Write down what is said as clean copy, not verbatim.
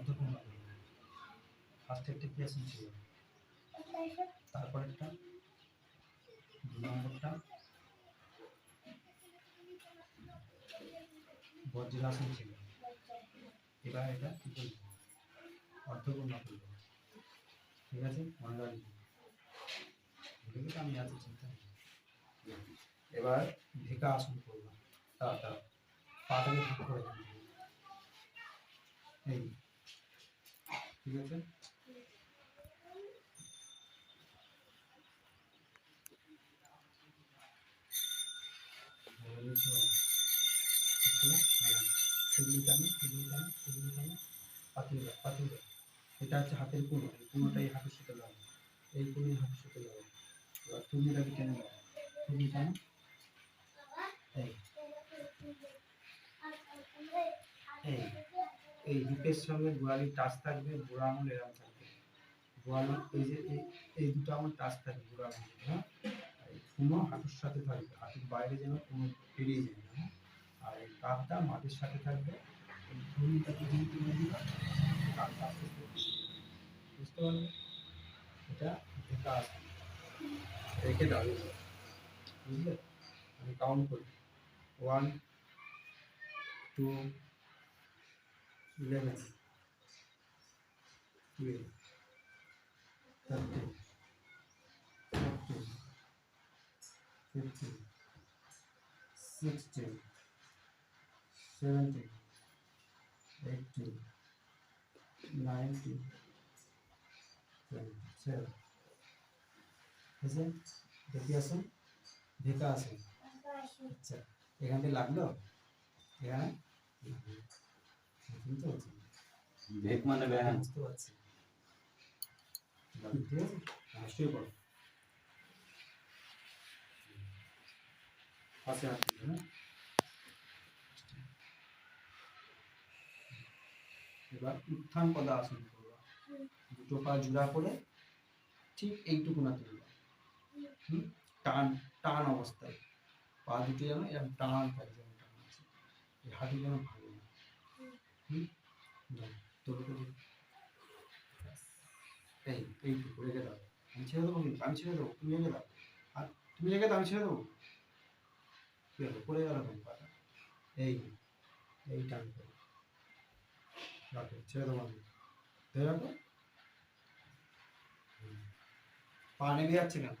অর্ধপূর্ণ করব। ফার্স্টেরটা কি আসন ছিল, তারপরেরটা 2 নম্বরটা বজ্রাসন ছিল। এবার এটা কি করব, অর্ধপূর্ণ করব। ঠিক আছে, মনে রাখবি, ভুলে গেলে আমি এত চিন্তা নেই। এবার ভিকা আসন করবো, তাড়াতাড়ি পাটাকে ভাগ করে দেবো। এই ঠিক আছে, এটা হচ্ছে হাতের কুনো, এই কুনোটাই হাতের সাথে লাগাবো, এই কুনোই হাতের সাথে লাগাবো। এবার তুমিটাকে টেনে দাও, তুমি কেন এই এই এই হিপের সঙ্গে গোড়ালির টাচ থাকবে, গোড়া আঙুল এরকম থাকবে, গোড়া আঙুল এই যে এই দুটো আঙুল টাচ থাকবে গোড়া আঙুল, হ্যাঁ। এই কুনো হাঁটুর সাথে থাকবে, হাঁটুর বাইরে যেন কুনো বেরিয়ে যায় না, হ্যাঁ। আর এই কাপটা মাটির সাথে থাকবে, এই ভূমিটাকে যদি তুলে দিবা কাপটা আস্তে আস্তে বুঝতে পারবে। এটা ঢেকা আছে, রেখে দাও, বুঝলে। আমি কাউন্ট করি, 1 2 11 12 13 14 15 16 17 18 19 20 আছে, দেখি আসুন, ঢেকা আছে। আচ্ছা, এখান থেকে লাগলো, এখানে কিন্তু ভেক মানে ব্যায়াম, বুঝতে পারছি। ঠিক আছে, নিশ্চয়ই করো, পাশে হাত দিবে, হ্যাঁ। এবার উত্থান পদাসন করবা, দুটো পা জোড়া করে ঠিক এইটুকু না তুলবা, টান টান অবস্থায় পা দুটো যেন এরকম টান থাকে, যেন টান আছে, এই হাঁটু যেন ভালো না, এই এইটুকু রেখে দাও, আমি ছেড়ে দেবো, কিন্তু আমি ছেড়ে দেবো, তুমি রেখে দাও, আর তুমি রেখে দাও, আমি ছেড়ে দেবো, কি হলো, পড়ে গেল কেন পাটা, এই এই টান করে রাখো, ছেড়ে দেবো, আমি ধরে রাখো, পা নেমে যাচ্ছে কেন,